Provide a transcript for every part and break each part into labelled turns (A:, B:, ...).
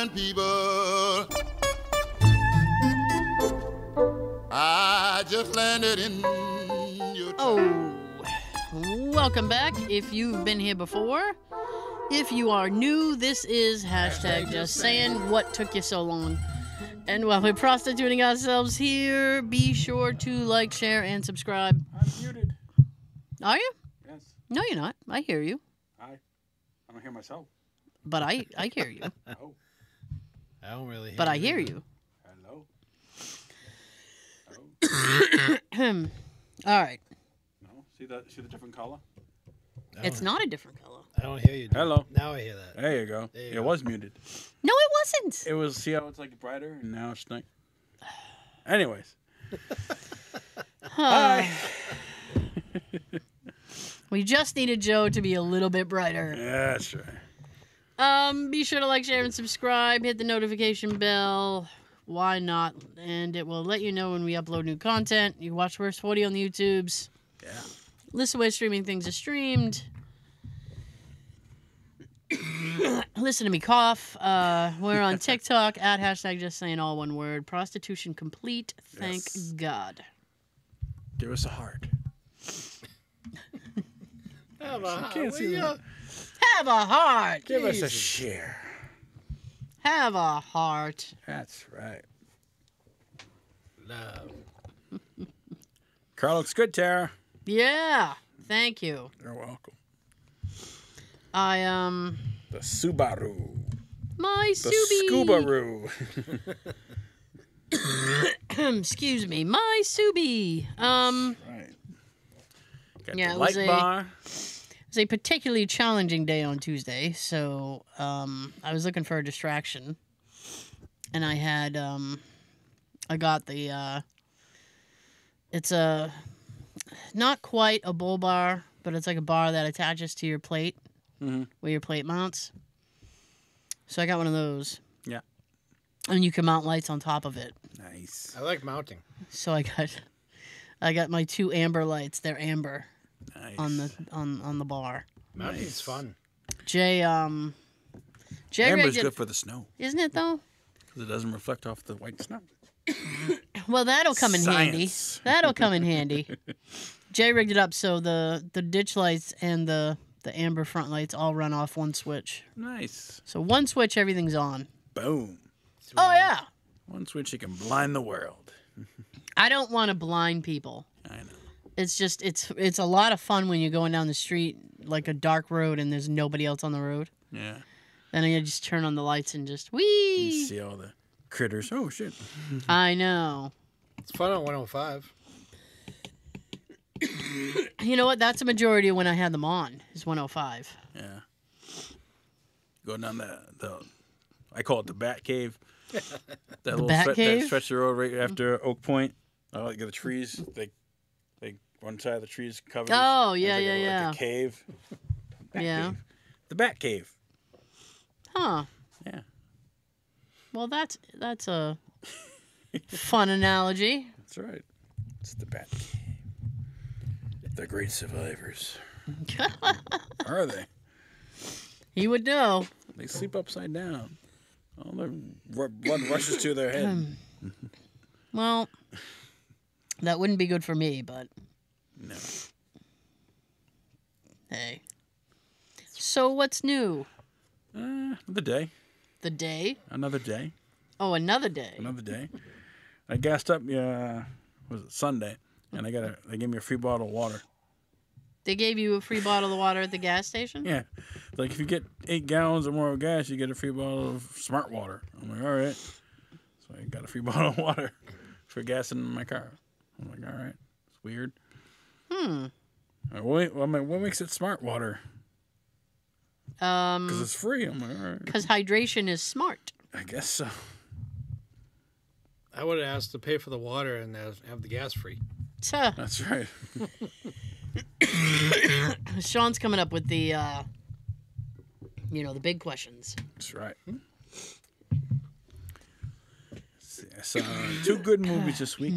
A: fine people. I just landed in your town.
B: Welcome back. If you've been here before, if you are new, this is hashtag just saying what took you so long. And while we're prostituting ourselves here, be sure to like, share, and subscribe.
C: I'm muted.
B: Are you?
C: Yes.
B: No, you're not. I hear you.
C: I don't hear myself.
B: But I hear you.
C: Oh.
D: I don't really hear
B: But I
D: you.
B: hear you.
C: Hello.
B: All right.
C: No. See the different color?
B: It's not a different color.
D: I don't hear you.
C: Hello.
D: Now I hear that.
C: There you go.
D: There you
C: It
D: go.
C: was muted.
B: No, it wasn't.
C: It was. See how it's like brighter, and now it's like. Anyways. Hi.
B: We just needed Joe to be a little bit brighter.
C: Yeah, that's right.
B: Be sure to like, share, and subscribe. Hit the notification bell. Why not? And it will let you know when we upload new content. You watch Worst 40 on the YouTubes.
C: Yeah.
B: Listen where streaming things are streamed. Listen to me cough. We're on TikTok at hashtag just saying all one word. Prostitution complete. Thank
C: Yes.
B: God.
C: Give us a heart.
D: Have
C: can't see that.
B: Have a heart.
C: Give us a share.
B: Have a heart.
C: That's right.
D: Love.
C: Car looks good, Tara.
B: Yeah. Thank you.
C: You're welcome.
B: The
C: The Subaru.
B: my
C: The
B: Subi.
C: Scubaroo.
B: Excuse me, my Subi.
C: Right. Got
B: Yeah,
C: the
B: it
C: light
B: was
C: bar.
B: It was a particularly challenging day on Tuesday, so I was looking for a distraction, and I had I got the it's a not quite a bull bar, but it's like a bar that attaches to your plate, where your plate mounts. So I got one of those.
C: Yeah.
B: And you can mount lights on top of it.
C: Nice.
D: I like mounting.
B: So I got my 2 amber lights. They're amber.
C: Nice.
B: on the bar.
D: Mounting's fun.
B: Jay
C: Amber's
B: rigged
C: good
B: it,
C: for the snow
B: isn't it though?
C: because it doesn't reflect off the white snow.
B: Well, that'll come in handy.
C: Science.
B: That'll come in handy. Jay rigged it up so the ditch lights and the amber front lights all run off one switch.
C: Nice.
B: So one switch, everything's on.
C: Boom.
B: Oh yeah.
C: One switch, you can blind the world.
B: I don't want to blind people.
C: I know.
B: It's just it's a lot of fun when you're going down the street like a dark road and there's nobody else on the road.
C: Yeah.
B: Then you just turn on the lights and just
C: You
B: whee.
C: see all the critters. Oh, shit.
B: I know.
D: It's fun on 105.
B: You know what? That's a majority of when I had them on. Is 105.
C: Yeah. Go down the I call it the Bat Cave. That little
B: Bat Cave?
C: That stretch the road right after Oak Point. Like the trees. They one side of the trees covered.
B: Oh, yeah,
C: There's
B: yeah,
C: like
B: yeah.
C: a cave. Bat
B: Yeah.
C: Cave. The Bat Cave.
B: Huh.
C: Yeah.
B: Well, that's a fun analogy.
C: That's right. It's the Bat Cave. The great survivors. Are they?
B: He would know.
C: They sleep upside down. All the blood rushes to their head.
B: Well, that wouldn't be good for me, but
C: No.
B: hey. So what's new?
C: Another day.
B: The day?
C: Another day.
B: Oh, another day.
C: Another day. I gassed up. Was it Sunday? And they gave me a free bottle of water.
B: They gave you a free bottle of water at the gas station?
C: Yeah. Like if you get 8 gallons or more of gas, you get a free bottle of Smart Water. I'm like, all right. So I got a free bottle of water for gassing in my car. I'm like, all right. It's weird. I'm like, what makes it Smart Water? Because it's free. I'm like, all right.
B: Because hydration is smart.
C: I guess so.
D: I would have asked to pay for the water and have the gas free.
B: Tuh.
C: That's right.
B: Sean's coming up with the, the big questions.
C: That's right. I saw 2 good movies this week.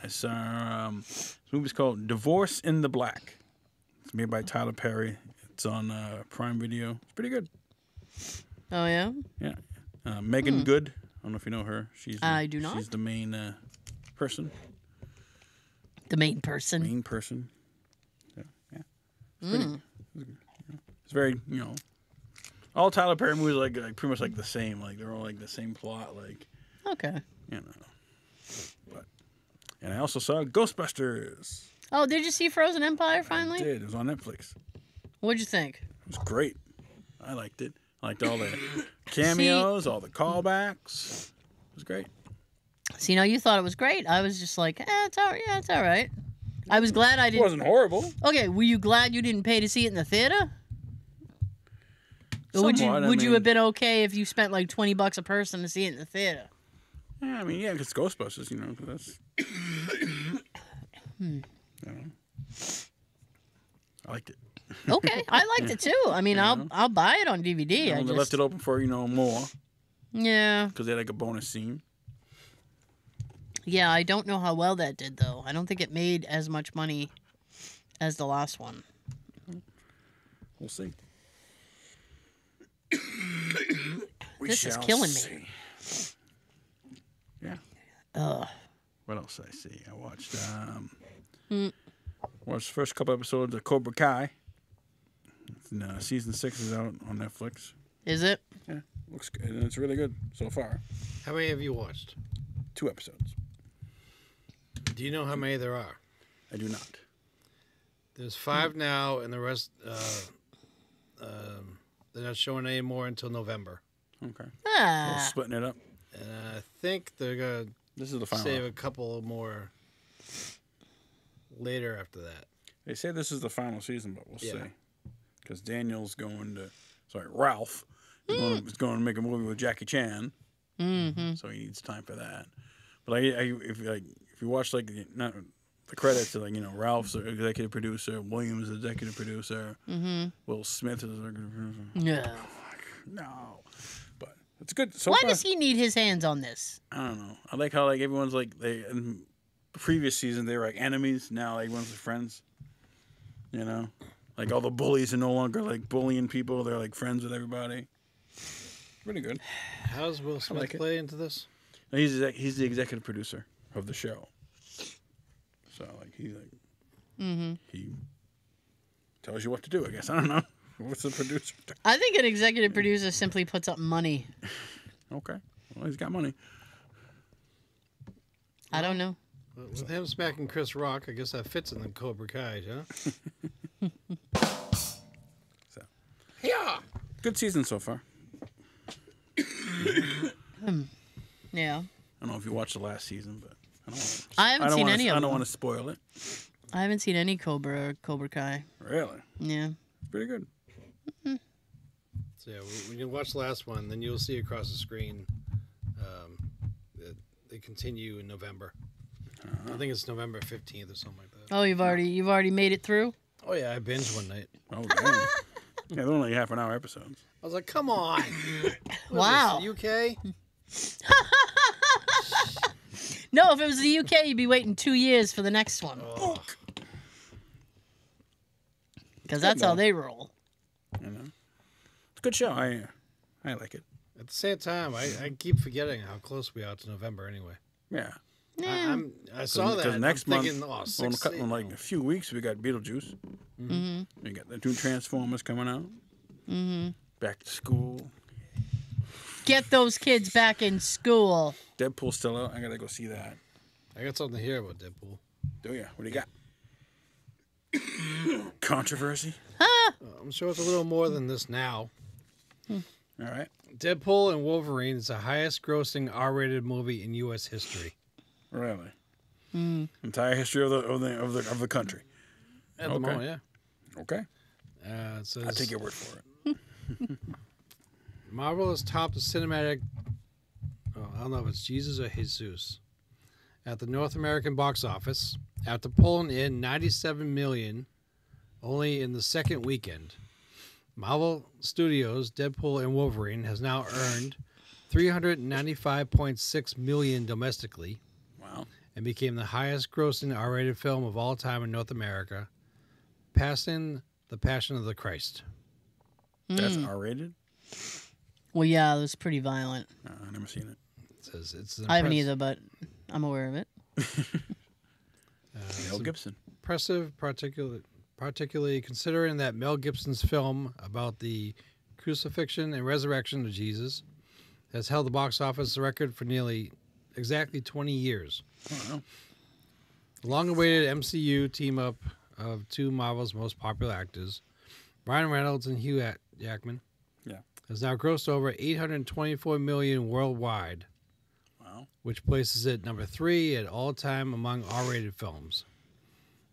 C: I saw this movie's called Divorce in the Black. It's made by Tyler Perry. It's on Prime Video. It's pretty good.
B: Oh, yeah?
C: Yeah. Megan Good. I don't know if you know her.
B: I do not.
C: She's the main person.
B: The main person.
C: Main person. So, yeah. It's very, all Tyler Perry movies are like pretty much like the same. Like they're all like the same plot. Like,
B: Okay.
C: And I also saw Ghostbusters.
B: Oh, did you see Frozen Empire finally?
C: I did. It was on Netflix.
B: What'd you think?
C: It was great. I liked it. I liked all the cameos, all the callbacks. It was great.
B: See, now you thought it was great. I was just like, it's all right. Yeah, it's all right. I was glad I
C: It
B: didn't.
C: wasn't horrible.
B: Okay, were you glad you didn't pay to see it in the theater? Or
C: Somewhat,
B: would you have been okay if you spent like $20 a person to see it in the theater?
C: Yeah, I mean, yeah, 'cause it's Ghostbusters, 'cause that's. I liked it.
B: Okay, I liked it too. I mean, I'll buy it on DVD.
C: They left it open for more
B: Yeah,
C: because they had like a bonus scene.
B: yeah. I don't know how well that did though. I don't think it made as much money as the last one.
C: We'll see.
B: This is killing me.
C: Yeah. What else did I see? I watched watched the first couple episodes of Cobra Kai. Season 6 is out on Netflix.
B: Is it?
C: Yeah, looks good. And it's really good so far.
D: How many have you watched?
C: 2 episodes.
D: Do you know how many there are?
C: I do not.
D: There's 5 now, and the rest they're not showing any more until November.
C: Okay.
B: Ah.
C: So splitting it up.
D: And I think they're gonna
C: This is the final.
D: save a couple more later after that.
C: They say this is the final season, but we'll
D: Yeah.
C: see. Because Daniel's going to, Ralph is going to make a movie with Jackie Chan.
B: Mm-hmm.
C: So he needs time for that. But if you watch not the credits, Ralph's the executive producer, Williams is the executive producer, Will Smith is the executive producer.
B: Yeah.
C: No, but it's good so
B: Why
C: far.
B: does he need his hands on this?
C: I don't know. I like how everyone's in the previous season they were enemies. Now everyone's friends. All the bullies are no longer bullying people. They're friends with everybody. Pretty good.
D: How does Will Smith
C: like it.
D: play into this?
C: No, he's the executive producer of the show. So he tells you what to do. I guess I don't know. What's the producer?
B: I think an executive producer simply puts up money.
C: Okay. Well, he's got money.
B: I don't know.
D: With him smacking Chris Rock, I guess that fits in the Cobra Kai, huh?
C: So, yeah, good season so far.
B: Yeah.
C: I don't know if you watched the last season, but
B: I haven't seen any of
C: I
B: them.
C: don't want to spoil it.
B: I haven't seen any Cobra Kai.
C: Really,
B: Yeah.
C: it's pretty good.
D: So yeah, when you watch the last one, then you'll see across the screen that they continue in November. I think it's November 15th or something like that.
B: Oh, you've already made it through?
D: Oh yeah, I binged one night.
C: Oh, damn. Yeah, they're only half-an-hour episodes.
D: I was like, come on.
B: Wow.
D: What is this, UK?
B: No, if it was the UK, you'd be waiting 2 years for the next one.
D: Oh.
B: Because that's how they roll.
C: It's a good show. I like it.
D: At the same time, I keep forgetting how close we are to November anyway.
C: Yeah.
D: I saw that.
C: Because next
D: I'm thinking,
C: month,
D: oh,
C: in a few weeks, we got Beetlejuice.
B: Mm-hmm.
C: We got the 2 Transformers coming out. Mm-hmm. Back to school.
B: Get those kids back in school.
C: Deadpool's still out. I gotta go see that.
D: I got something to hear about Deadpool.
C: Do ya? What do you got? Controversy?
D: I'm sure it's a little more than this now.
C: All right.
D: Deadpool and Wolverine is the highest grossing R-rated movie in U.S. history.
C: Really? Entire history of the country.
D: At the moment, yeah.
C: Okay.
D: It says,
C: I'll take your word for it.
D: Marvel has topped the cinematic. Oh, I don't know if it's Jesus or Jesus. At the North American box office, after pulling in $97 million only in the second weekend, Marvel Studios' Deadpool and Wolverine has now earned $395.6 million domestically.
C: Wow.
D: And became the highest grossing R-rated film of all time in North America, passing The Passion of the Christ.
C: That's R-rated?
B: Well, yeah, it was pretty violent.
C: I've never seen it.
D: It says it's
B: I haven't either, but I'm aware of it.
C: Mel Gibson.
D: Impressive, particularly considering that Mel Gibson's film about the crucifixion and resurrection of Jesus has held the box office record for nearly exactly 20 years.
C: Wow.
D: The long-awaited MCU team-up of two Marvel's most popular actors, Ryan Reynolds and Hugh Jackman, has now grossed over $824 million worldwide.
C: Wow.
D: Which places it number 3 at all time among R-rated films.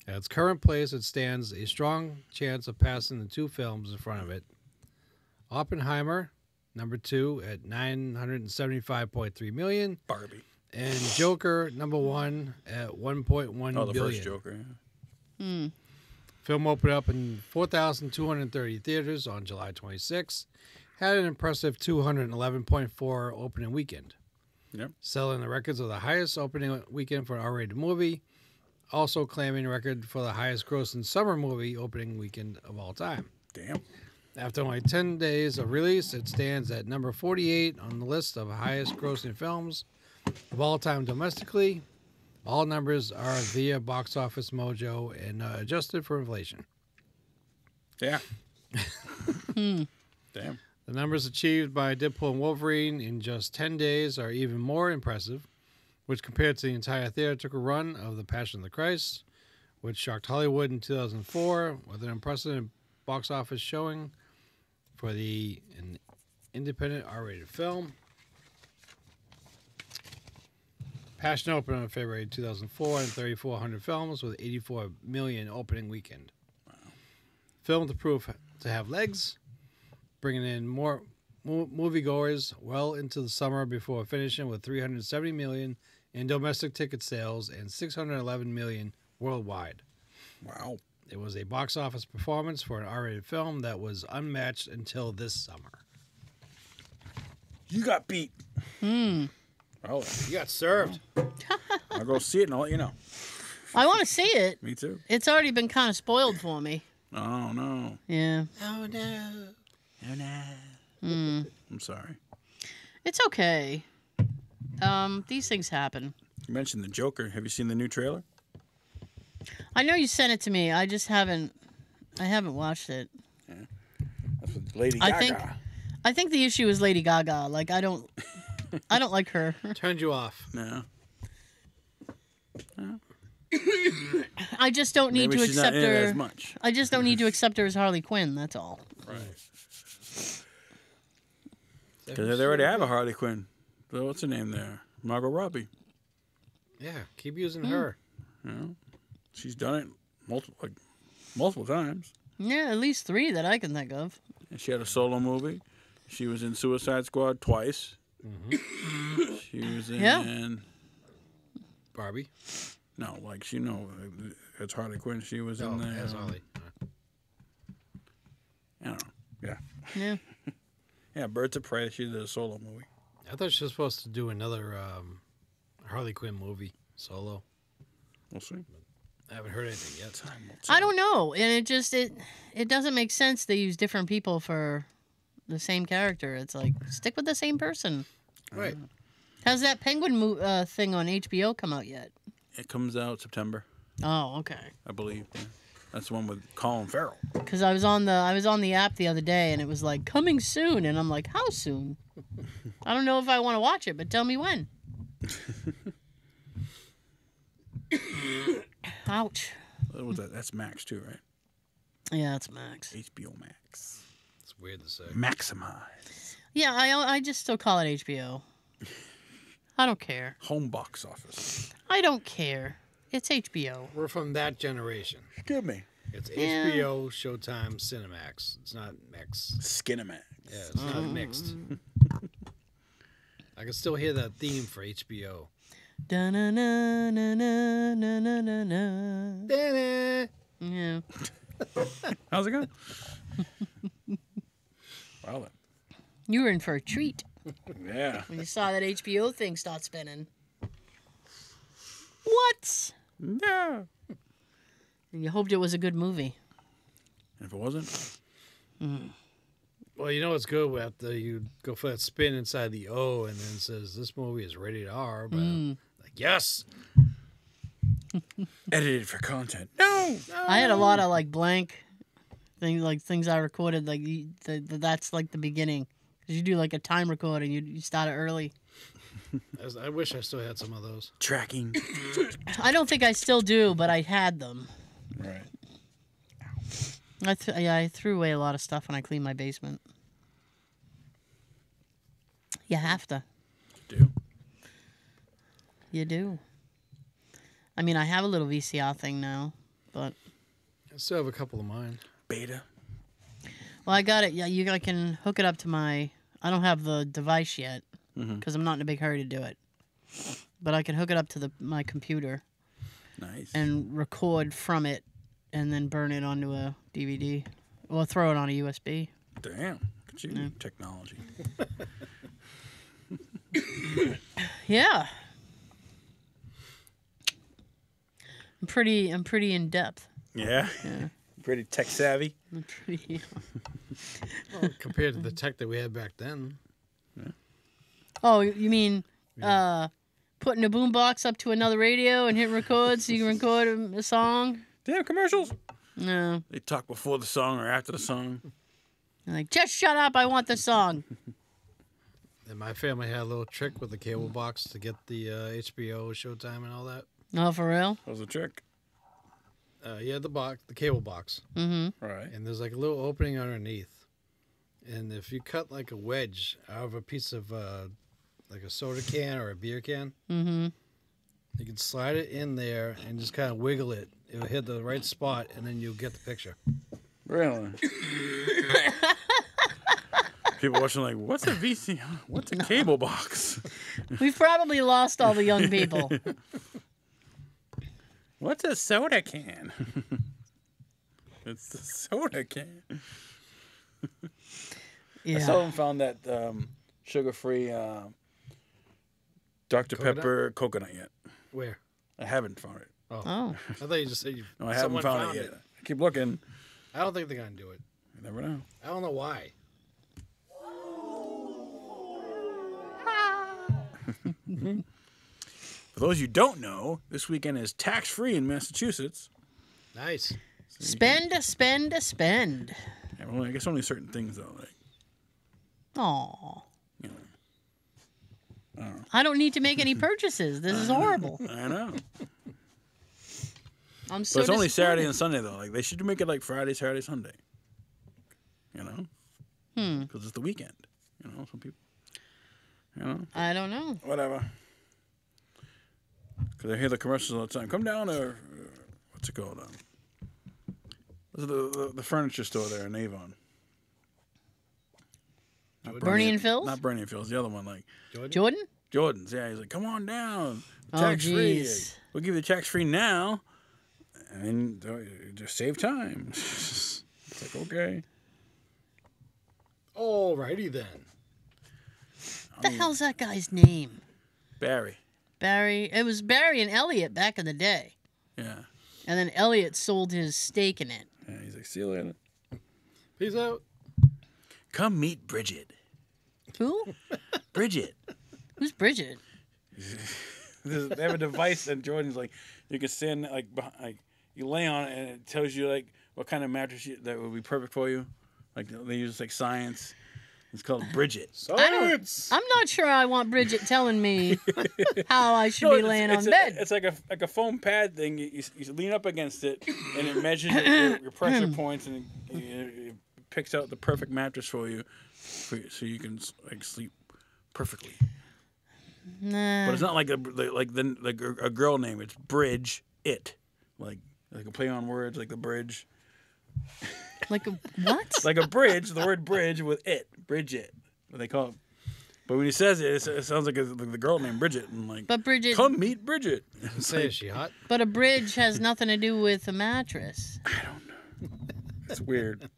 D: At its current place, it stands a strong chance of passing the two films in front of it. Oppenheimer, number 2 at $975.3 million.
C: Barbie.
D: And Joker, number 1 at $1.1 billion.
C: Oh, the first Joker. Yeah.
D: Film opened up in 4,230 theaters on July 26. Had an impressive 211.4 opening weekend.
C: Yep.
D: Selling the records of the highest opening weekend for an R-rated movie. Also claiming record for the highest grossing summer movie opening weekend of all time.
C: Damn.
D: After only 10 days of release, it stands at number 48 on the list of highest grossing films of all time domestically. All numbers are via Box Office Mojo and adjusted for inflation.
C: Yeah. Damn.
D: The numbers achieved by Deadpool and Wolverine in just 10 days are even more impressive, which compared to the entire theatrical run of The Passion of the Christ, which shocked Hollywood in 2004 with an impressive box office showing for an independent R-rated film. Passion opened on February 2004 and 3,400 films with 84 million opening weekend. Wow. Film to prove to have legs, bringing in more moviegoers well into the summer before finishing with 370 million in domestic ticket sales and 611 million worldwide.
C: Wow.
D: It was a box office performance for an R-rated film that was unmatched until this summer.
C: You got beat. Oh,
D: You got served.
C: I'll go see it and I'll let you know.
B: I want to see it.
C: Me too.
B: It's already been kind of spoiled for me.
C: Oh, no.
B: Yeah.
D: Oh, no.
C: Oh, no. I'm sorry.
B: It's okay. These things happen.
C: You mentioned the Joker. Have you seen the new trailer?
B: I know you sent it to me. I just haven't. I haven't watched it.
C: Yeah. That's with Lady Gaga.
B: I think the issue is Lady Gaga. Like I don't like her.
D: Turned you off.
C: No.
B: I just don't need
C: Maybe
B: to
C: she's
B: accept
C: not in it
B: her.
C: as much.
B: I just don't need to accept her as Harley Quinn. That's all.
C: Right. Because they already have a Harley Quinn. So what's her name there? Margot Robbie.
D: Yeah, keep using her.
C: You know? She's done it multiple times.
B: Yeah, at least 3 that I can think of.
C: And she had a solo movie. She was in Suicide Squad twice. Mm-hmm. She was in
D: Barbie.
C: No, like it's Harley Quinn. She was in there.
D: As Harley.
C: I don't know. Yeah.
B: Yeah.
C: Yeah, Birds of Prey. She did a solo movie.
D: I thought she was supposed to do another Harley Quinn movie solo.
C: We'll see.
D: I haven't heard anything yet.
B: I don't know, and it doesn't make sense they use different people for the same character. It's like stick with the same person.
D: Right.
B: Has that Penguin thing on HBO come out yet?
C: It comes out September,
B: Oh, okay.
C: I believe. Yeah. That's the one with Colin Farrell.
B: Because I was on the app the other day, and it was like coming soon, and I'm like, how soon? I don't know if I want to watch it, but tell me when. Ouch.
C: What was that? That's Max too, right?
B: Yeah, it's Max.
C: HBO Max.
D: It's weird to say.
C: Maximize.
B: Yeah, I just still call it HBO. I don't care.
C: Home box office.
B: I don't care. It's HBO.
D: We're from that generation.
C: Give me.
D: It's
B: Yeah.
D: HBO, Showtime, Cinemax. It's not mixed.
C: Skinemax.
D: Yeah, it's not mixed. I can still hear that theme for HBO.
B: Da-na-na-na-na-na-na. Yeah.
C: How's it going? Well then.
B: You were in for a treat
C: Yeah.
B: when you saw that HBO thing start spinning. What?
C: Yeah.
B: You hoped it was a good movie.
C: And if it wasn't,
D: Well, you know what's good after you go for that spin inside the O, and then it says this movie is rated R. But like, yes,
C: Edited for content. No.
B: I had a lot of like blank things I recorded. Like that's like the beginning. 'Cause you do like a time recording. You start it early.
D: I wish I still had some of those.
C: Tracking.
B: I don't think I still do, but I had them.
C: Right.
B: I threw away a lot of stuff when I cleaned my basement. You have to.
C: Do.
B: You do. I mean, I have a little VCR thing now, but
D: I still have a couple of mine.
C: Beta.
B: well, I got it. Yeah, I can hook it up to my. I don't have the device yet because I'm not in a big hurry to do it. But I can hook it up to my computer
C: Nice.
B: and record from it, and then burn it onto a DVD, or throw it on a USB.
C: Damn. Look at you. Technology.
B: Yeah. I'm pretty in depth.
C: Yeah.
B: Yeah.
C: Pretty tech savvy.
B: I'm pretty.
D: Well, compared to the tech that we had back then.
B: Oh, you mean putting a boombox up to another radio and hit record so you can record a song?
C: Damn commercials.
B: No.
C: They talk before the song or after the song.
B: They're like, just shut up, I want the song.
D: And my family had a little trick with the cable box to get the HBO, Showtime, and all that.
B: Oh, for real?
C: That was a trick.
D: Yeah, the cable box.
B: Mm-hmm.
C: Right.
D: And there's like a little opening underneath. And if you cut like a wedge out of a piece of like a soda can or a beer can,
B: Mm-hmm.
D: you can slide it in there and just kind of wiggle it. It'll hit the right spot, and then you'll get the picture.
C: Really? People watching like, what's a VC? What's a cable box?
B: We've probably lost all the young people.
C: What's a soda can? It's the soda can. I
B: Yeah.
C: seldom found that sugar-free Dr.
D: Coconut?
C: Pepper coconut yet.
D: Where?
C: I haven't found it.
B: Oh.
D: I thought you just said you.
C: No, I haven't
D: someone
C: found it yet. I keep looking.
D: I don't think they're gonna do it.
C: You never know.
D: I don't know why.
C: For those you don't know, this weekend is tax-free in Massachusetts.
D: Nice.
B: Spend.
C: Yeah, well, I guess only certain things though. Like,
B: Aw.
C: you know,
B: I don't need to make any purchases. This is horrible.
C: I know.
B: I'm so
C: But it's only Saturday
B: disappointed.
C: and Sunday though. Like they should make it like Friday, Saturday, Sunday. You know, because it's the weekend. You know, some people. You know,
B: I don't know.
C: whatever. Because I hear the commercials all the time. Come down to what's it called? This is the furniture store there in Avon. Not
B: Bernie and Phil's?
C: Not Bernie and Phil's. The other one, like
B: Jordan?
C: Jordan's. Yeah, he's like, come on down.
B: Oh,
C: Tax free.
B: jeez.
C: We'll give you tax free now, and just save time. It's like okay.
D: Alrighty then.
B: What the hell's that guy's name?
C: Barry.
B: Barry. It was Barry and Elliot back in the day.
C: Yeah.
B: And then Elliot sold his stake in it.
C: Yeah. He's like, see you later.
D: Peace out.
C: Come meet Bridget.
B: Who?
C: Bridget.
B: Who's Bridget?
C: They have a device that Jordan's like, you can stand like you lay on it and it tells you like what kind of mattress that would be perfect for you. Like they use like science. It's called Bridget.
D: Science.
B: I'm not sure I want Bridget telling me how I should be laying on bed.
C: It's like a foam pad thing. You lean up against it and it measures your pressure points and it picks out the perfect mattress for you so you can like sleep perfectly.
B: Nah.
C: But it's not like a girl name. It's Bridge It, like a play on words, like the bridge,
B: Like a what?
C: like a bridge. The word bridge with it, Bridget. What they call it. But when he says it, it sounds like the girl named Bridget, and like,
B: But Bridget.
C: come meet Bridget. It's
D: Say,
C: like,
D: is she hot?
B: But a bridge has nothing to do with a mattress.
C: it's weird.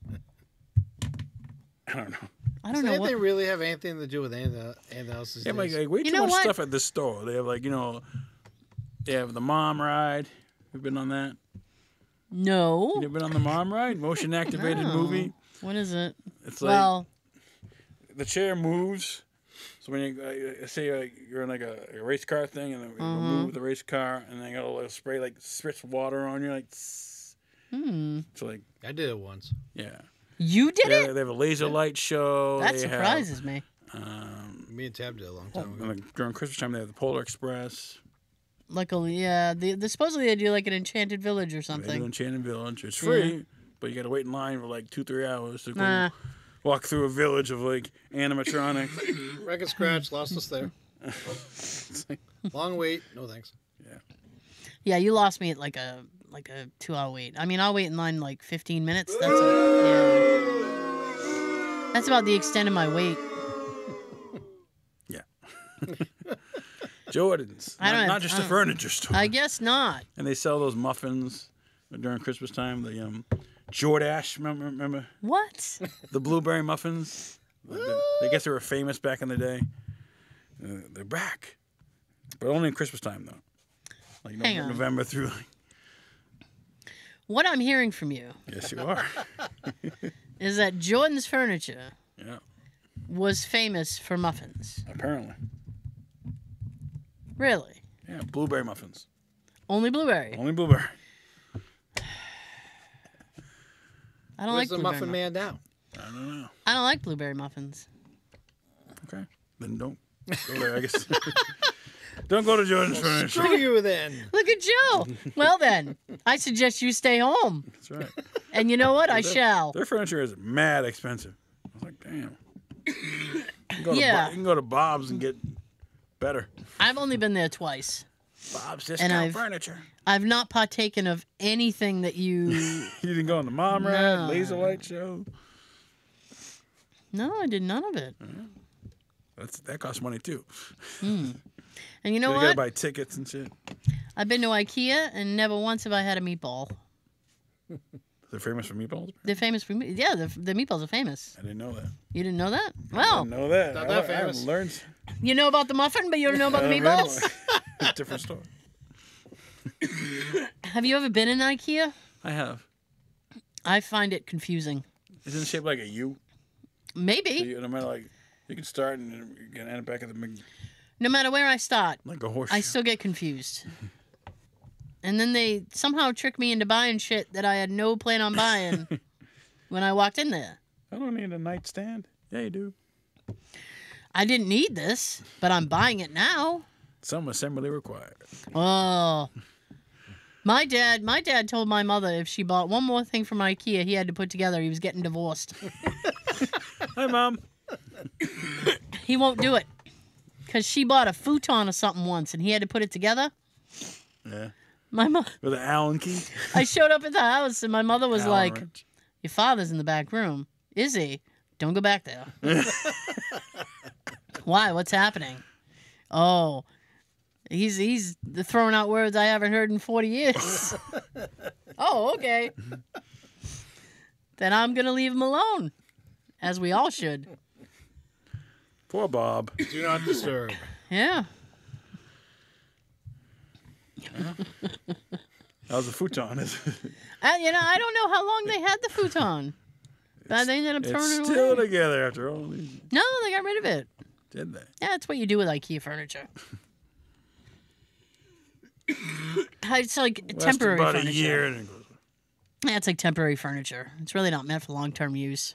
C: I don't know.
B: I don't
D: Does
B: know what.
D: anything really have anything to do with anything else?
C: They have like way
B: You
C: too
B: know
C: much
B: what?
C: stuff at this store. They have they have the mom ride. You've been on that?
B: No.
C: You've been on the mom ride? Motion activated
B: No.
C: movie.
B: What is it?
C: It's like
B: Well,
C: the chair moves. So when you say like you're in like a race car thing, and then you move the race car, and then you got a little spray like spritz water on you, like. So like
D: I did it once.
C: yeah.
B: You did it?
C: They have a laser light show.
B: That
C: They
B: surprises me.
D: Me and Tab did it a long time ago.
C: And like during Christmas time, they have the Polar Express.
B: Like the supposedly they do like an enchanted village or
C: They do
B: something.
C: Enchanted Village. It's free, but you got to wait in line for like 2-3 hours to go
B: Nah.
C: walk through a village of like animatronics.
D: Record scratch, lost us there. Long wait, no thanks.
B: Yeah, you lost me at like a 2-hour wait. I mean, I'll wait in line like 15 minutes. That's about the extent of my wait.
C: Yeah. Jordan's.
B: I don't
C: Not
B: have-
C: just a furniture store.
B: I guess not.
C: And they sell those muffins during Christmas time. The Jordash, remember?
B: What?
C: The blueberry muffins. I guess they were famous back in the day. They're back. But only in Christmas time, though. Like
B: Hang on.
C: November through.
B: What I'm hearing from you
C: Yes, you are.
B: is that Jordan's Furniture
C: Yeah,
B: was famous for muffins.
C: apparently.
B: Really?
C: Yeah, blueberry muffins.
B: Only blueberry.
C: Only blueberry.
B: I don't
D: Where's
B: like
D: the
B: blueberry
D: Muffin Man now?
C: I don't know.
B: I don't like blueberry muffins.
C: Okay. Then don't go there, I guess. Don't go to Jordan's Furniture.
D: Screw you then.
B: Look at Joe. Well then, I suggest you stay home.
C: That's right.
B: And you know what? I shall.
C: Their furniture is mad expensive. I was like, damn. You can go to
B: Yeah.
C: you can go to Bob's and get better.
B: I've only been there twice.
C: Bob's
B: And
C: Discount Furniture.
B: I've not partaken of anything that you...
C: You didn't go on the Mom Ride,
B: No.
C: Laser Light Show.
B: No, I did none of it.
C: That costs money too.
B: And you know
C: You gotta
B: what?
C: buy tickets and shit.
B: I've been to IKEA and never once have I had a meatball.
C: They're famous for meatballs.
B: They're famous for me. Yeah, the meatballs are famous.
C: I didn't know that.
B: You didn't know that?
C: I
B: Well,
C: didn't know that.
D: Not that
C: I
D: famous.
C: haven't learned.
B: you know about the muffin, but you don't know about the
C: I don't
B: meatballs?
C: know. Different story.
B: Have you ever been in IKEA?
C: I have.
B: I find it confusing.
C: Isn't it shaped like a U? So
B: Maybe.
C: no matter you can start and you can end back at the big,
B: No matter where I start,
C: like a horse.
B: I still get confused. And then they somehow trick me into buying shit that I had no plan on buying when I walked in there.
C: I don't need a nightstand. Yeah, you do.
B: I didn't need this, but I'm buying it now.
C: Some assembly required.
B: Oh. My dad told my mother if she bought one more thing from IKEA he had to put together, he was getting divorced.
C: Hi, Mom.
B: He won't do it. Because she bought a futon or something once and he had to put it together.
C: Yeah.
B: My mom,
C: With an Allen key.
B: I showed up at the house and my mother was
C: Allen
B: like,
C: wrench.
B: your father's in the back room. Is he? Don't go back there. Why? What's happening? Oh, he's throwing out words I haven't heard in 40 years. Oh, okay. Then I'm going to leave him alone, as we all should.
C: Poor Bob.
D: Do not disturb.
B: Yeah.
C: How's the futon?
B: And, I don't know how long they had the futon. But they ended up
C: It's
B: throwing it
C: still
B: away.
C: together after all these.
B: No, they got rid of it.
C: Did they?
B: Yeah, that's what you do with IKEA furniture. It's like temporary
C: about
B: furniture.
C: a year and it goes.
B: Yeah, it's like temporary furniture. It's really not meant for long-term use.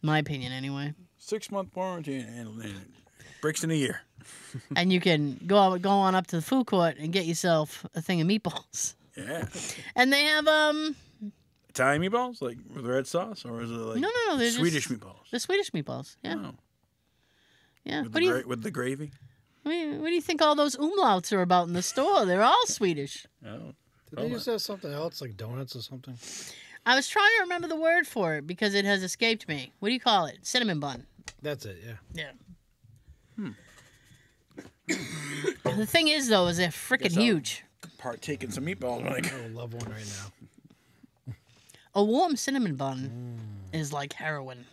B: My opinion, anyway.
C: 6-month warranty and it breaks in a year.
B: And you can go on up to the food court and get yourself a thing of meatballs.
C: Yeah.
B: And they have
C: Italian meatballs, like with red sauce, or is it like
B: no, they're
C: Swedish
B: just,
C: meatballs?
B: the Swedish meatballs. Yeah,
C: Oh,
B: yeah.
C: with,
B: What do
C: with the gravy?
B: what do you think all those umlauts are about in the store? They're all Swedish.
C: Oh,
D: Did they used to have something else, like donuts or something?
B: I was trying to remember the word for it because it has escaped me. What do you call it? Cinnamon bun.
D: That's it, yeah.
B: Yeah. The thing is, though, is they're freaking
C: Guess I'll-
B: huge.
C: partake in some meatballs. Like,
D: I would love one right now.
B: A warm cinnamon bun is like heroin.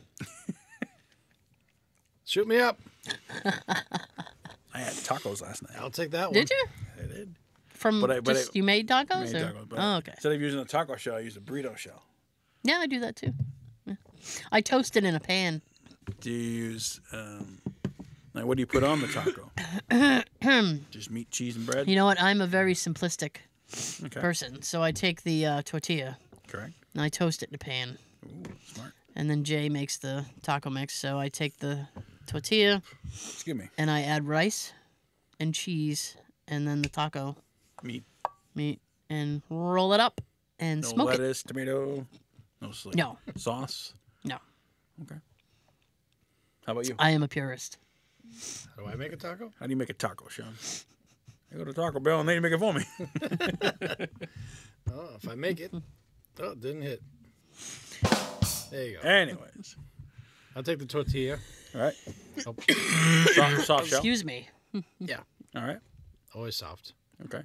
D: Shoot me up.
C: I had tacos last night.
D: I'll take that one.
B: Did you?
C: I did.
B: From
C: But
B: just you made tacos?
C: I made
B: or?
C: tacos, but
B: Oh, okay.
C: instead of using a taco shell, I used a burrito shell.
B: Yeah, I do that too. Yeah. I toast it in a pan.
C: Do you use like what do you put on the taco? Just meat, cheese, and bread.
B: You know what? I'm a very simplistic
C: Okay.
B: person, so I take the tortilla
C: Correct.
B: and I toast it in a pan,
C: Ooh, smart.
B: and then Jay makes the taco mix. So I take the tortilla
C: Excuse me.
B: and I add rice and cheese, and then the taco
C: Meat.
B: and roll it up and
C: No
B: smoke
C: lettuce, tomato. No like,
B: No.
C: sauce.
B: No,
C: Okay. How about you?
B: I am a purist.
D: How do I make a taco?
C: How do you make a taco, Sean? I go to Taco Bell and they make it for me.
D: Oh, if I make it. Oh, it didn't hit. There you go.
C: Anyways.
D: I'll take the tortilla.
C: All right.
D: Oh,
C: Soft shell.
B: Excuse me.
D: yeah,
C: All right.
D: always soft.
C: Okay.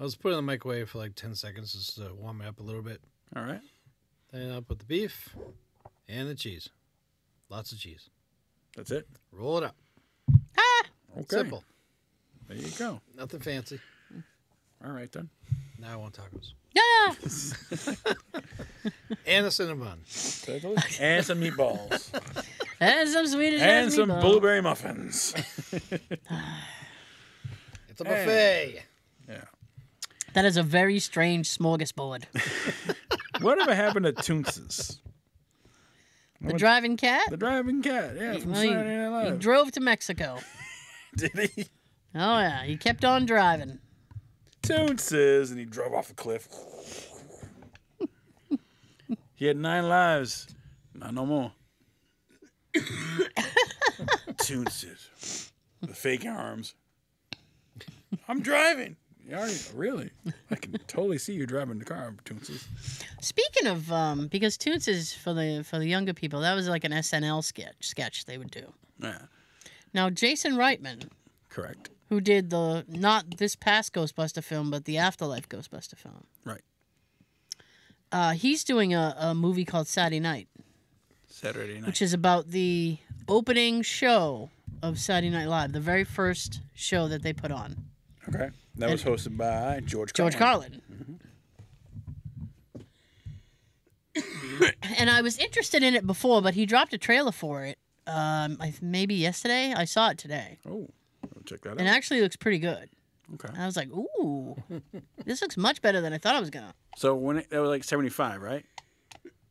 D: I'll just put it in the microwave for like 10 seconds just to warm it up a little bit.
C: All right.
D: Then I'll put the beef and the cheese. Lots of cheese.
C: That's it.
D: Roll it up.
C: Okay.
D: Simple.
C: There you go.
D: Nothing fancy.
C: All right then.
D: Now I want tacos.
B: Yeah.
D: And a cinnamon.
C: And some meatballs.
B: And some Swedish
C: And some
B: meatballs.
C: blueberry muffins.
D: It's a buffet.
C: Yeah.
B: That is a very strange smorgasbord.
C: Whatever happened to Toonces?
B: The driving cat?
C: The driving cat. Yeah, from
B: Well,
C: Saturday Night
B: he
C: Live.
B: drove to Mexico.
C: Did he?
B: Oh, yeah. He kept on driving.
C: Toonces, and he drove off a cliff. He had 9 lives. Not no more. Toonces. The fake arms. I'm driving. Really? I can totally see you driving the car, Toonces.
B: Speaking of, because Toots is for the younger people, that was like an SNL sketch they would do.
C: Yeah,
B: Now, Jason Reitman,
C: correct.
B: who did the, not this past Ghostbuster film, but the Afterlife Ghostbuster film,
C: Right.
B: he's doing a movie called Saturday Night,
C: Saturday night.
B: which is about the opening show of Saturday Night Live, the very first show that they put on.
C: Okay. That was hosted by George
B: Carlin. And I was interested in it before, but he dropped a trailer for it. Maybe yesterday. I saw it today.
C: Oh, I'll check that out.
B: And it actually looks pretty good.
C: Okay.
B: And I was like, ooh, this looks much better than I thought I was gonna.
C: So when that was like 75, right?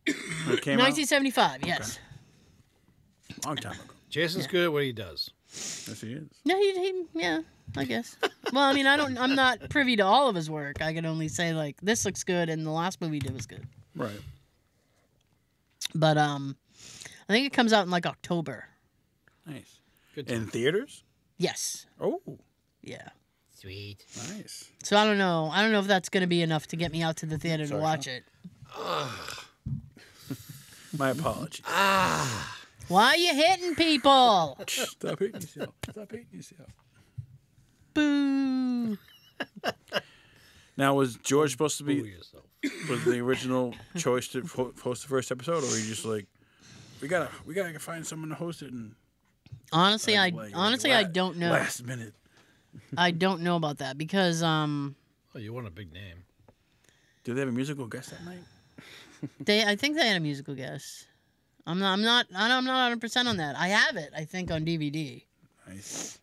C: When it came
B: 1975, yes.
C: out? Long time ago.
D: Jason's good at what he does.
C: Yes, he is.
B: No, yeah, I guess. Well, I mean, I'm not privy to all of his work. I can only say like this looks good, and the last movie he did was good.
C: Right.
B: But I think it comes out in like October.
C: Nice.
D: Good
C: In theaters?
B: Yes.
C: Oh,
B: yeah.
D: Sweet.
C: nice.
B: So I don't know. I don't know if that's going to be enough to get me out to the theater to
C: Sorry,
B: watch it.
C: My apologies.
B: Why are you hitting people?
C: Stop hitting yourself. Stop hitting yourself.
B: Boo.
C: Now, was George supposed to
D: Fool
C: be,
D: yourself.
C: was the original choice to host the first episode, or were you just like, we gotta find someone to host it, and
B: Honestly, I
C: la-
B: don't know.
C: Last minute.
B: I don't know about that because
D: Oh, you want a big name.
C: Did they have a musical guest that night?
B: I think they had a musical guest. I'm not 100% on that. I have it, I think, on DVD.
C: Nice.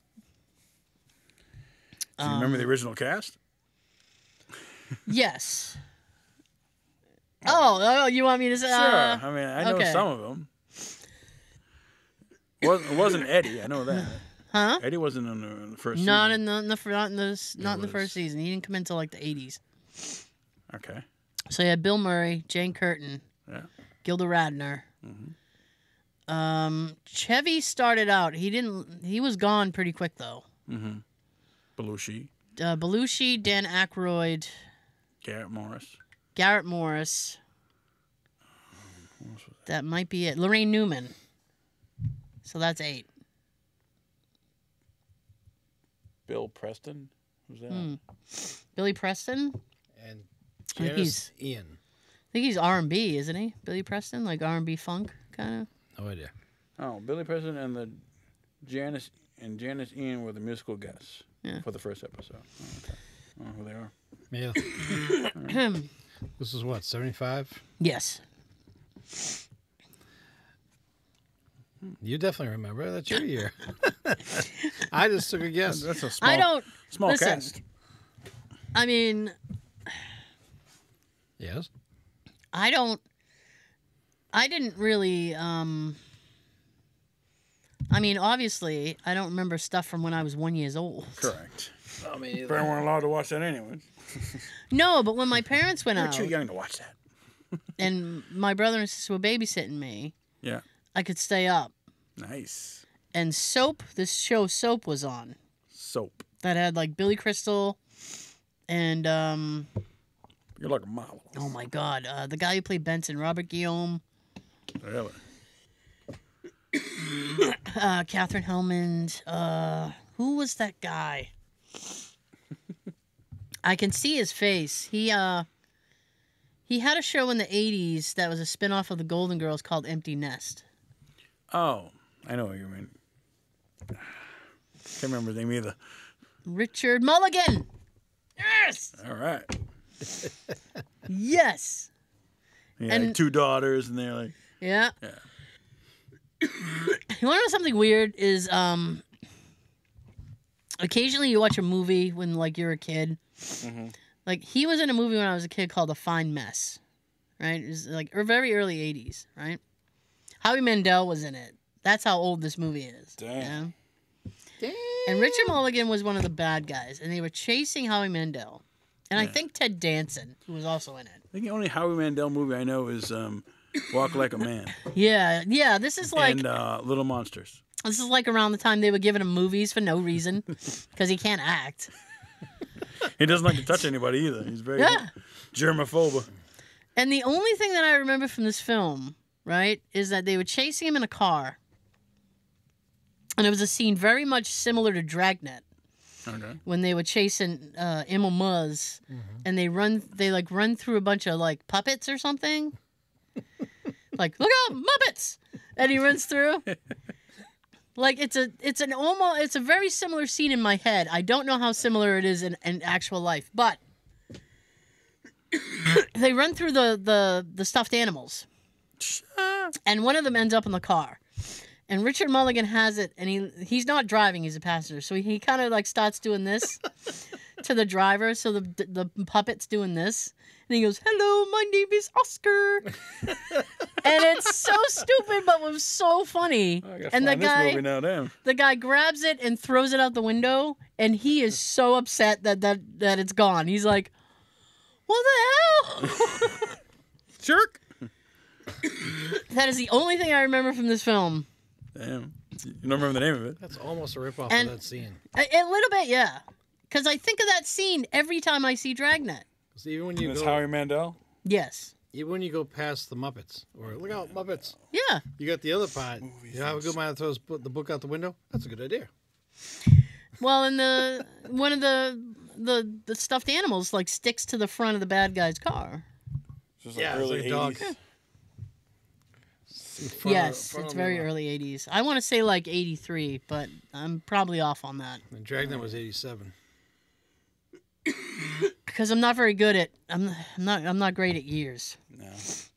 C: Do you remember the original cast?
B: Yes. Oh, you want me to say?
C: Sure. I mean, I know
B: okay.
C: some of them. It wasn't Eddie. I know that.
B: Huh?
C: Eddie wasn't in the first
B: Not
C: season.
B: in the
C: was.
B: first season. He didn't come until like the 80s.
C: Okay.
B: So you had Bill Murray, Jane Curtin,
C: Yeah.
B: Gilda Radner. Chevy started out. He was gone pretty quick though.
C: Mm-hmm. Belushi,
B: Belushi, Dan Aykroyd,
C: Garrett Morris.
B: That might be it. Lorraine Newman. So that's 8.
C: Bill Preston. Who's that?
B: Billy Preston.
D: And
B: I think
D: Janice Ian.
B: I think he's R&B, isn't he? Billy Preston, like R&B funk kind of.
D: No idea.
C: Oh, Billy Preston and the Janice Ian were the musical guests for the first episode. Oh, okay. I don't know who they are.
D: Yeah. This is what, 75?
B: Yes.
D: You definitely remember. That's your year. I just took a guess.
C: That's a small,
B: I don't.
C: small
B: listen,
C: cast.
B: I mean,
D: Yes.
B: I didn't really. I mean, obviously, I don't remember stuff from when I was 1 year old.
C: Correct.
D: I mean,
C: But I weren't allowed to watch that anyway.
B: No, but when my parents went
C: You're
B: out
C: too young to watch that.
B: and my brother and sister were babysitting me,
C: Yeah.
B: I could stay up.
C: Nice.
B: And Soap, this show Soap was on.
C: Soap.
B: That had like Billy Crystal and
C: You're like a model.
B: oh my god, the guy who played Benson, Robert Guillaume,
C: Really?
B: Catherine Hellman, who was that guy? I can see his face. He had a show in the 80s that was a spin-off of the Golden Girls called Empty Nest.
C: Oh, I know what you mean. Can't remember his name either.
B: Richard Mulligan. Yes.
C: All right.
B: Yes.
C: He
B: And-
C: had 2 daughters, and they're like,
B: Yeah.
C: yeah.
B: You want to know something weird? Is occasionally you watch a movie when like you're a kid.
C: Mm-hmm.
B: Like he was in a movie when I was a kid called A Fine Mess, right? It was like very early '80s, right? Howie Mandel was in it. That's how old this movie is.
C: Damn.
B: Yeah? And Richard Mulligan was one of the bad guys, and they were chasing Howie Mandel, and I
C: Yeah.
B: think Ted Danson, who was also in it.
C: I think the only Howie Mandel movie I know is Walk Like a Man
B: Yeah. This is like
C: and Little Monsters.
B: this is like around the time they were giving him movies for no reason because he can't act.
C: He doesn't like to touch anybody either. He's very
B: Yeah.
C: germaphobe.
B: And the only thing that I remember from this film, right, is that they were chasing him in a car. And it was a scene very much similar to Dragnet
C: Okay.
B: when they were chasing Emil Muzz, and they run through a bunch of like puppets or something. Like, look out, Muppets! And he runs through. Like it's a very similar scene in my head. I don't know how similar it is in actual life, but they run through the stuffed animals, and one of them ends up in the car, and Richard Mulligan has it, and he's not driving; he's a passenger, so he kind of like starts doing this to the driver, so the puppet's doing this, and he goes, "Hello, my name is Oscar," and it's so stupid, but was so funny.
C: I gotta
B: And
C: find this movie now, damn.
B: the guy grabs it and throws it out the window, and he is so upset that it's gone. He's like, "What the hell?"
C: Jerk.
B: That is the only thing I remember from this film.
C: Damn. You don't remember the name of it?
D: that's almost a ripoff
B: And-
D: of that scene.
B: A little bit, yeah. Because I think of that scene every time I see Dragnet.
D: 'Cause even when you
C: It's
D: go,
C: Howie Mandel.
B: Yes.
D: even when you go past the Muppets, or look out, Muppets,
B: Yeah.
D: you got the other part. You know how a good man throws the book out the window? That's a good idea.
B: Well, and one of the stuffed animals like sticks to the front of the bad guy's car.
C: Just
D: Yeah,
C: like
D: it's
C: early
D: like a dog.
C: 80s.
B: Yes, it's very early 80s. I want to say like 83, but I'm probably off on that.
D: And Dragnet was 87.
B: Because I'm not very good at I'm not great at years.
C: No.
D: If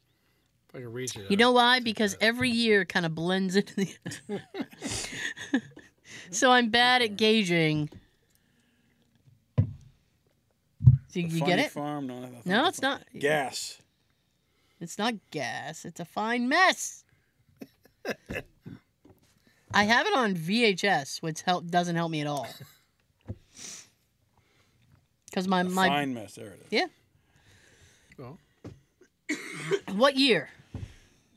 D: I can reach it.
B: You know why? Because every year kind of blends into the. So I'm bad at gauging. So you get it?
C: Farm? No, that's
B: No, it's not.
C: Gas.
B: It's not gas. It's a fine mess. I have it on VHS, which doesn't help me at all. Because my
C: Fine mess. There it is.
B: yeah.
D: Well,
B: What year?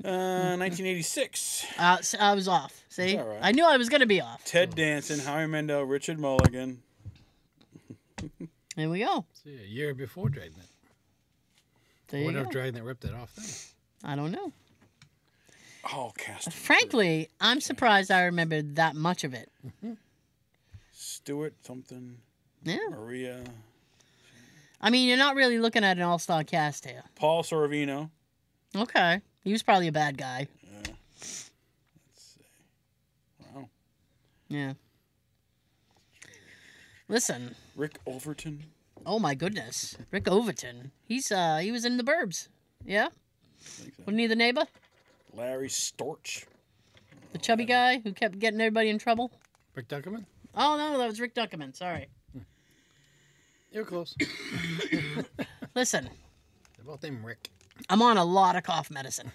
C: 1986.
B: So I was off. See,
C: all right.
B: I knew I was gonna be off.
C: Ted Danson, Howie Mandel, Richard Mulligan.
B: There we go.
D: see, a year before Dragnet.
B: There
D: I
B: you
D: wonder
B: go.
D: if Dragnet ripped it off then.
B: I don't know.
C: Oh, cast.
B: Frankly, I'm surprised I remembered that much of it.
C: Stewart something.
B: Yeah.
C: Maria.
B: I mean, you're not really looking at an all-star cast here.
C: Paul Sorvino.
B: Okay. He was probably a bad guy.
C: Yeah. Let's see. Wow.
B: Yeah. Listen.
C: Rick Overton.
B: Oh my goodness. Rick Overton. He was in The Burbs. Yeah?
C: I think so.
B: Wasn't he the neighbor?
C: Larry Storch.
B: The chubby guy who kept getting everybody in trouble?
D: Rick Duckerman?
B: Oh, no, that was Rick Duckerman. Sorry.
D: You're close.
B: Listen,
D: They're both named Rick.
B: I'm on a lot of cough medicine.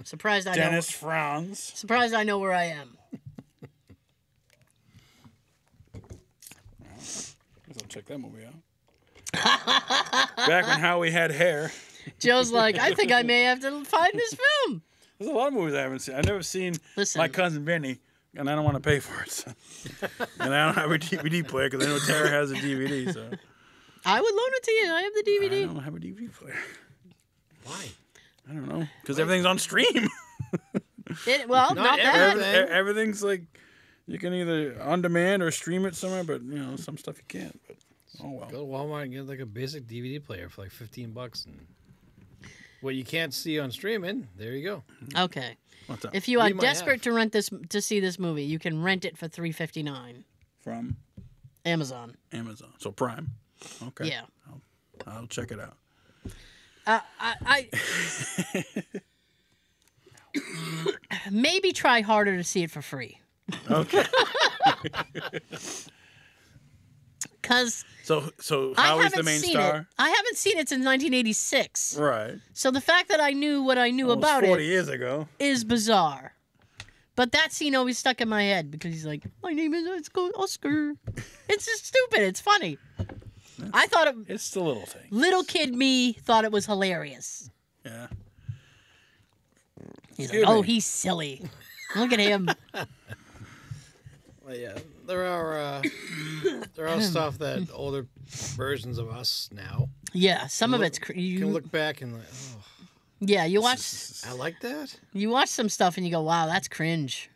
B: Surprised I
C: Dennis Franz.
B: Surprised I know where I am.
C: Guess I'll check that movie out. Back when Howie had hair.
B: Joe's like, I think I may have to find this film.
C: There's a lot of movies I haven't seen. I've never seen
B: Listen.
C: My Cousin Vinny, and I don't want to pay for it. So. And I don't have a DVD player because I know Tara has a DVD. So
B: I would loan it to you. I have the
C: I
B: DVD.
C: don't have a DVD player.
D: Why?
C: I don't know because everything's on stream.
B: Not that.
C: Everything's like you can either on demand or stream it somewhere, but you know some stuff you can't. But oh well.
D: Go to Walmart and get like a basic DVD player for like $15, and what you can't see on streaming, there you go.
B: Okay.
C: What's up?
B: If you are
D: We might
B: desperate to see this movie, you can rent it for $3.59.
C: From
B: Amazon.
C: Amazon, so Prime. Okay.
B: Yeah.
C: I'll check it out.
B: I maybe try harder to see it for free.
C: Okay.
B: Because
C: So
B: I
C: Howie's the
B: haven't
C: main
B: seen
C: star.
B: it. I haven't seen it since 1986.
C: Right.
B: So the fact that I knew what I knew
C: Almost
B: about
C: 40
B: it
C: years ago.
B: is bizarre. But that scene always stuck in my head because he's like, my name is Oscar. It's just stupid. It's funny. I thought it.
C: It's the little thing.
B: Little kid me thought it was hilarious.
C: Yeah.
B: He's
C: Excuse
B: like, oh,
C: me.
B: he's silly. Look at him.
D: Well, yeah, there are stuff that older versions of us now
B: Yeah, some of it's
D: can look back and like, oh,
B: yeah. You watch
D: I like that.
B: some stuff and you go, wow, that's cringe.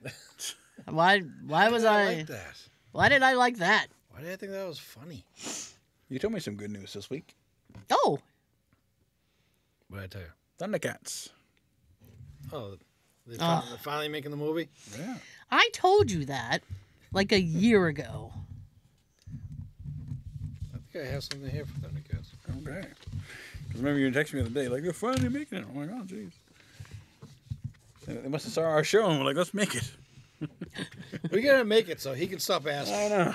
B: Why was I?
D: like that?
B: Why did I like that?
D: Why did I think that was funny?
C: You told me some good news this week.
B: Oh,
D: What did I tell you?
C: Thundercats.
D: Oh, they're finally making the movie.
C: Yeah.
B: I told you that like a year ago.
D: I think I have something here for Thundercats.
C: Okay. Because remember you texted me the other day, like, they're finally making it. I'm like, oh, jeez. They must have saw our show and we're like, let's make it.
D: We gotta make it so he can stop asking.
C: I know.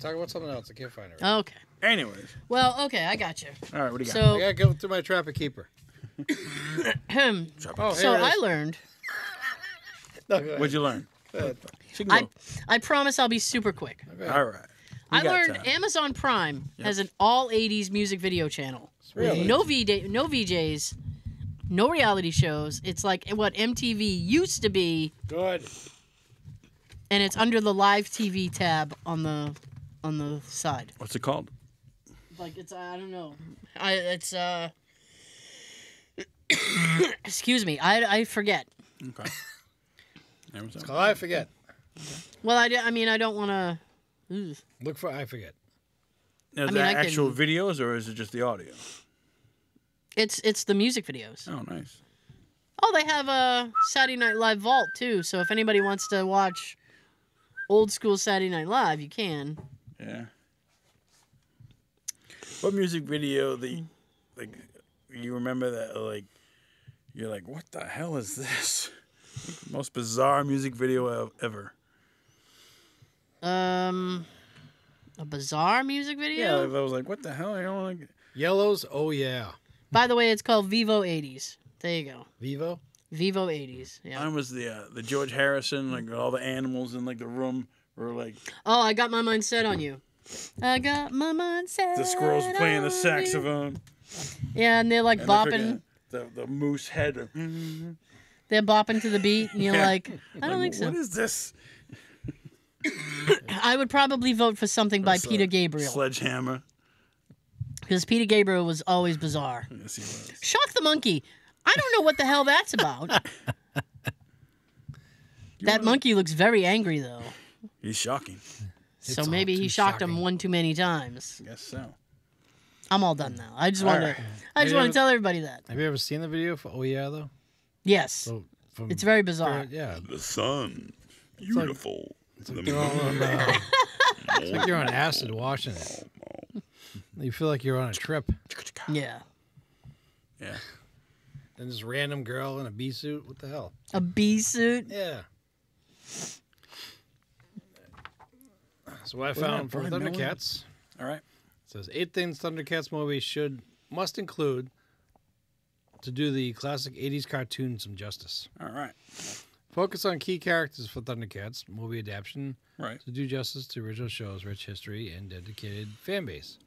D: Talk about something else. I can't find it.
B: Okay.
C: Anyways.
B: Well, okay, I got you.
C: All right, what do you got?
B: So,
D: I gotta go through my trapper keeper. Oh,
B: so
D: here it
B: I
D: is.
B: learned.
D: No, go ahead.
C: What'd you learn?
D: Go ahead.
C: She can go.
B: I promise I'll be super quick.
D: Okay.
C: All right.
B: I
C: got
B: learned
C: time.
B: Amazon Prime has an all 80s music video channel.
D: Really?
B: No VJs, no reality shows. It's like what MTV used to be,
D: Good.
B: and it's under the live TV tab on the side.
C: What's it called?
B: Like it's I don't know. Excuse me. I forget.
C: Okay. Amazon.
D: Oh, I forget.
B: Well, I mean I don't want to.
D: Look for I forget.
C: Is
B: I mean,
C: that
B: I can-
C: actual videos or is it just the audio?
B: It's the music videos.
C: Oh, nice.
B: Oh, they have a Saturday Night Live vault too. So if anybody wants to watch old school Saturday Night Live, you can.
C: Yeah. What music video like you remember that like you're like, what the hell is this? Most bizarre music video ever.
B: A bizarre music
C: Yeah,
B: video.
C: I was like, what the hell? I don't like.
D: Yellows. Oh yeah.
B: By the way, it's called Vivo 80s. There you go.
D: Vivo.
B: Vivo 80s. Yeah.
C: Mine was the George Harrison, like all the animals in like the room were like
B: Oh, I got my mind set on you. I got my mind set.
C: the squirrels playing
B: on
C: the
B: you.
C: saxophone.
B: Yeah, and they're like
C: And I
B: bopping.
C: forget the moose head.
B: They're bopping to the beat, and you're
C: Yeah.
B: like, I don't think so.
C: What is this?
B: I would probably vote for something by
C: That's,
B: Peter Gabriel,
C: Sledgehammer.
B: because Peter Gabriel was always bizarre.
C: Yes, he was.
B: Shock the Monkey. I don't know what the hell that's about. That monkey looks very angry, though.
C: He's shocking.
B: So
D: all
B: maybe he
D: too
B: shocked him
D: shocking.
B: one too many times.
C: I guess so.
B: I'm all done now. I just
C: All
B: want
C: right.
B: to. I just
D: Maybe
B: want to tell everybody that.
D: Have you ever seen the video for Oh Yeah though?
B: Yes,
D: So from
B: it's very bizarre.
D: yeah.
A: The sun, beautiful.
D: It's like you're on, it's like you're on acid watching it. You feel like you're on a trip.
B: Yeah.
C: Yeah.
D: Then this random girl in a bee suit. What the hell?
B: A bee suit?
D: Yeah. So what I found for
C: Brian Miller?
D: Thundercats
C: All right.
D: says 8 things Thundercats movie must include to do the classic 80s cartoon some justice.
C: All right.
D: Focus on key characters for Thundercats movie adaptation
C: Right.
D: to do justice to original show's rich history and dedicated fan base.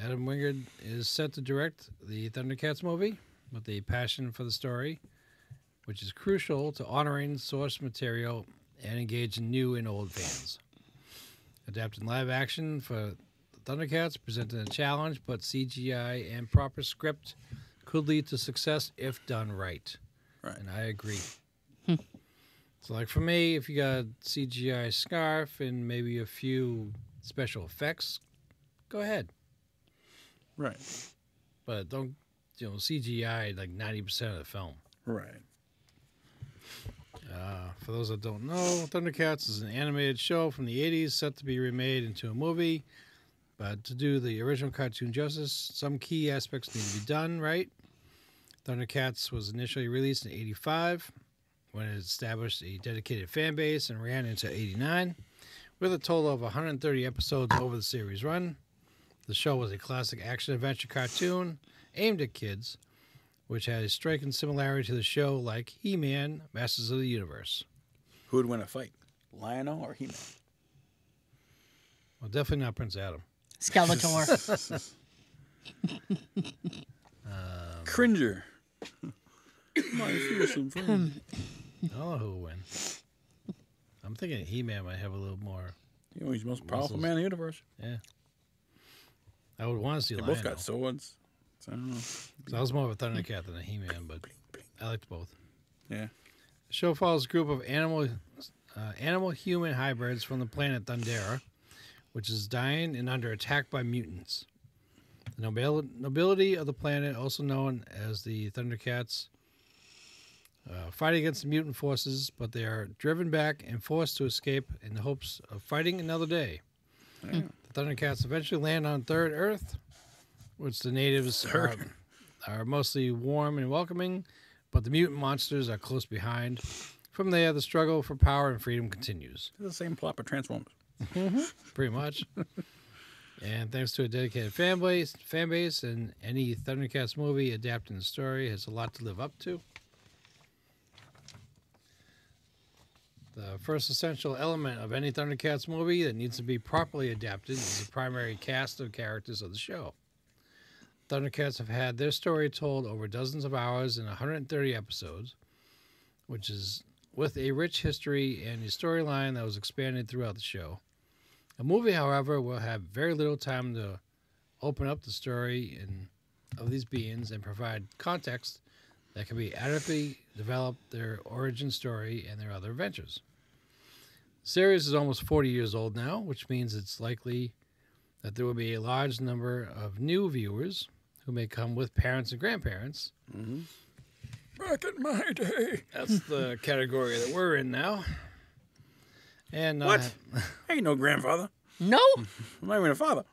D: Adam Wingard is set to direct the Thundercats movie with a passion for the story, which is crucial to honoring source material and engaging new and old fans. Adapting live action for Thundercats presented a challenge, but CGI and proper script could lead to success if done right.
C: Right.
D: And I agree. So, like for me, if you got a CGI scarf and maybe a few special effects, go ahead.
C: Right.
D: But don't, CGI like 90% of the film.
C: Right.
D: For those that don't know, Thundercats is an animated show from the 80s set to be remade into a movie. But to do the original cartoon justice, some key aspects need to be done right. Thundercats was initially released in 85 when it established a dedicated fan base and ran into 89 with a total of 130 episodes over the series run. The show was a classic action-adventure cartoon aimed at kids, which had a striking similarity to the show like He-Man, Masters of the Universe.
C: Who would win a fight, Lion-O or He-Man?
D: Well, definitely not Prince Adam.
B: Skeletor.
C: Cringer. My fearsome friend.
D: I don't know who will win. I'm thinking He-Man might have a little more.
C: He's the most powerful man in the universe.
D: Yeah. I would want to see
C: They
D: Lion.
C: both got swords. So I don't know.
D: So I was more of a Thundercat than a He-Man, but I liked both.
C: Yeah.
D: The show follows a group of animal-human hybrids from the planet Thundera, which is dying and under attack by mutants. The nobility of the planet, also known as the Thundercats, fight against the mutant forces, but they are driven back and forced to escape in the hopes of fighting another day.
C: Yeah.
D: The Thundercats eventually land on Third Earth, which the natives are mostly warm and welcoming, but the mutant monsters are close behind. From there, the struggle for power and freedom continues.
C: It's the same plot for Transformers.
D: Pretty much. And thanks to a dedicated fan base, and any Thundercats movie adapting the story has a lot to live up to. The first essential element of any Thundercats movie that needs to be properly adapted is the primary cast of characters of the show. Thundercats have had their story told over dozens of hours in 130 episodes, which is with a rich history and a storyline that was expanded throughout the show. A movie, however, will have very little time to open up the story of these beings and provide context that can be adequately develop their origin story and their other adventures. The series is almost 40 years old now, which means it's likely that there will be a large number of new viewers who may come with parents and grandparents.
C: Mm-hmm. Back in my day.
D: That's the category that we're in now. And
C: What? I ain't no grandfather.
B: No.
C: I'm not even a father.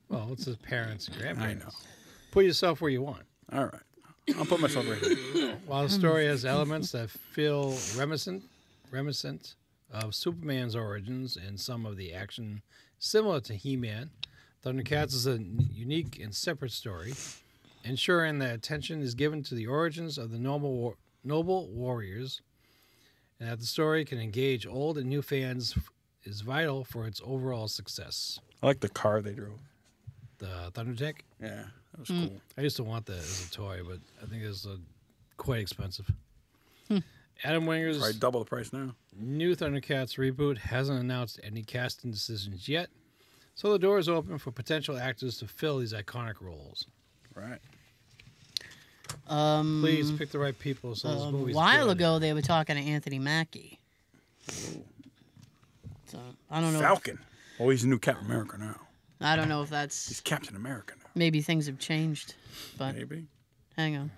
D: Well, it's his parents and
C: I
D: grandparents.
C: know.
D: Put yourself where you want.
C: All right. I'll put myself right here.
D: While the story has elements that feel reminiscent of Superman's origins and some of the action similar to He-Man, Thundercats is a unique and separate story, ensuring that attention is given to the origins of the noble warriors, and that the story can engage old and new fans is vital for its overall success.
C: I like the car they drove.
D: The Thunder Tank?
C: Yeah, that was cool.
D: I used to want that as a toy, but I think it's quite expensive. Adam Winger's
C: Probably double the price now.
D: new Thundercats reboot hasn't announced any casting decisions yet, so the door is open for potential actors to fill these iconic roles.
C: Right.
D: Please pick the right people so this
B: A
D: movie's
B: while
D: good.
B: ago, they were talking to Anthony Mackie. So I don't know.
C: Falcon. Oh, he's the new Captain America now.
B: I don't know if that's
C: He's Captain America now.
B: maybe things have changed, but
C: Maybe.
B: hang on.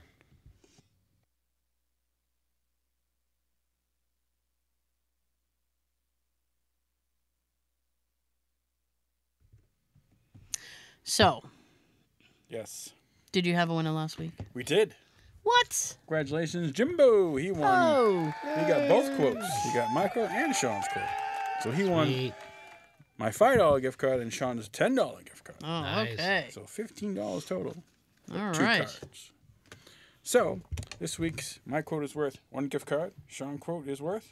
B: So,
C: Yes.
B: Did you have a winner last week?
C: We did.
B: What?
C: Congratulations, Jimbo. He won.
B: Oh.
C: He got both quotes. He got my quote and Sean's quote. So he won
D: Sweet.
C: my $5 gift card and Sean's $10 gift card.
B: Oh,
D: Nice.
B: okay.
C: So $15 total.
B: All
C: Two
B: right.
C: cards. So this week's my quote is worth 1 gift card. Sean's quote is worth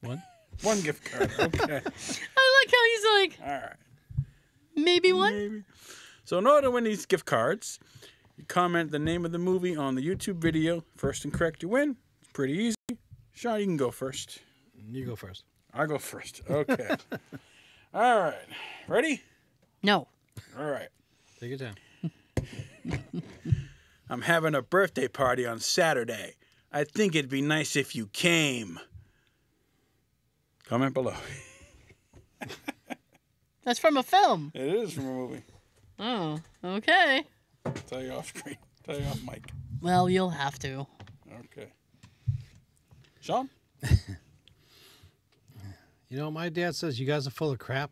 D: 1.
C: 1 gift card. Okay.
B: I like how he's like,
C: All right.
B: maybe one?
C: Maybe. So in order to win these gift cards, you comment the name of the movie on the YouTube video. First and correct, you win. It's pretty easy. Sean, you can go first.
D: You go first.
C: I'll go first. Okay. All right. Ready?
B: No.
C: All right.
D: Take your time.
C: I'm having a birthday party on Saturday. I think it'd be nice if you came. Comment below.
B: That's from a film.
C: It is from a movie.
B: Oh, okay.
C: Tell you off screen. Tell you off mic.
B: Well, you'll have to.
C: Okay. Sean?
D: You know, my dad says you guys are full of crap.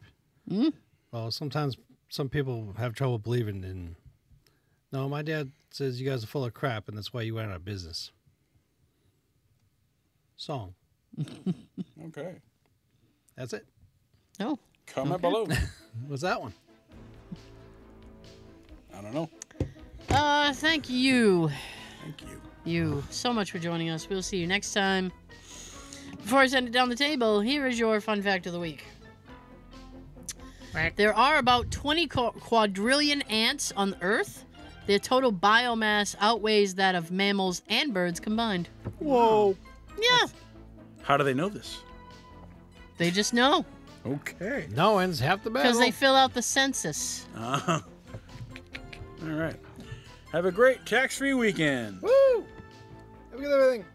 B: Hmm?
D: Well, sometimes some people have trouble believing in. No, my dad says you guys are full of crap, and that's why you went out of business. Song.
C: Okay.
D: That's it.
B: No.
C: Comment
B: Okay.
C: below.
D: What's that one?
C: I don't know.
B: Thank you.
C: Thank you.
B: You so much for joining us. We'll see you next time. Before I send it down the table, here is your fun fact of the week. There are about 20 quadrillion ants on Earth. Their total biomass outweighs that of mammals and birds combined.
C: Whoa.
B: Yeah,
C: How do they know this?
B: they just know
C: Okay.
D: No one's half the battle.
B: because they fill out the census.
C: All right. Have a great tax-free weekend.
D: Woo! Have a good everything.